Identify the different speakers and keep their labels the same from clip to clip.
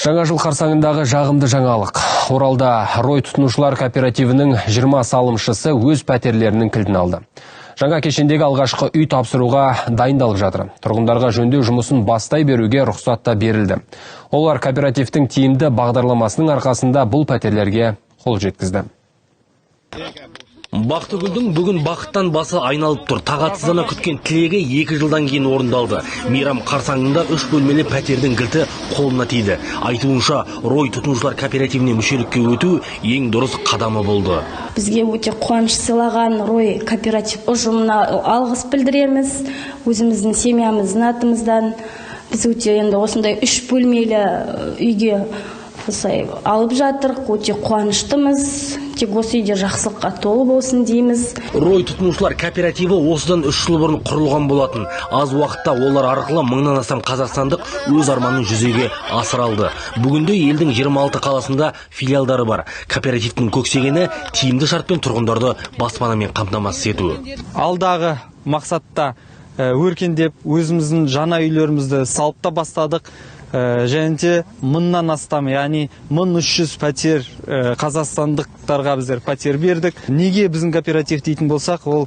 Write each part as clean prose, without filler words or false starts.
Speaker 1: Жаңа жыл қарсаңындағы жағымды жаңалық. Оралда Рой тұтынушылар кооперативінің 20 салымшысы өз пәтерлерінің кілтін алды. Жаңа кешендегі алғашқы үй тапсыруға дайындалып жатыр. Тұрғындарға жөндеу жұмысын бастай беруге рұқсат та берілді. Олар кооперативтің тиімді бағдарламасының арқасында бұл пәтерлерге қол жеткізді.
Speaker 2: Бақтыгүлдің бүгін бақыттан басы айналып тұр. Тағатсыздана күткен тілегі 2 жылдан кейін орындалды. Мейрам қарсаңында 3 бөлмелі пәтердің кілті қолына тиді. Айтуынша, Рой тұтынушылар кооперативіне мүшелікке өту ең дұрыс қадамы болды.
Speaker 3: Бізге өте қуаныш сыйлаған Рой кооператив ұжымына алғыс білдіреміз. Өзіміздің семьямыздың атымыздан. Біз өте енді осындай 3 бөлмелі үйге алып жатырық, өте қуаныштымыз. Тек осы үйде жақсылыққа толы болсын дейміз.
Speaker 2: Рой тұтынушылар кооперативі осыдан 3 жыл бұрын құрылған болатын. Аз уақытта олар арқылы 1000-нан астам қазақстандық өз арманын жүзеге асыралды. Бүгінде елдің 26 қаласында филиалдары бар. Кооперативтің көксегені тиімді шартпен тұрғындарды баспанамен қамтамасыз ету.
Speaker 4: Алдағы мақсатта өркендеп, өзіміздің жаңа үйлерімізді салып та бастадық. Және де 1000-нан астам, яғни 1300 пәтер қазақстандықтарға біздер пәтер бердік. Неге біздің кооператив дейтін болсақ, ол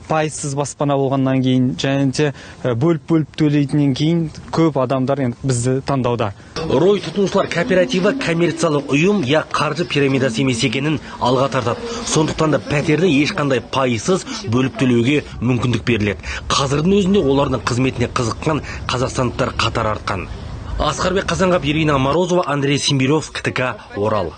Speaker 4: пайсыз баспана болғаннан кейін, және де бөліп төлейтінен кейін көп адамдар бізді таңдауда.
Speaker 2: Рой тұтынушылар кооперативі коммерциялық ұйым я қаржы пирамидасы емес екенін алға тартады. Сондықтан да пәтерді ешқандай пайсыз бөліп төлеуге мүмкіндік беріледі. Қазірдің өзінде олардың қызметіне қызыққан қазақстандықтар қатар артқан. Асқарбек Қазанғап, Ирина Морозова, Андрей Симбиров, КТК, Орал.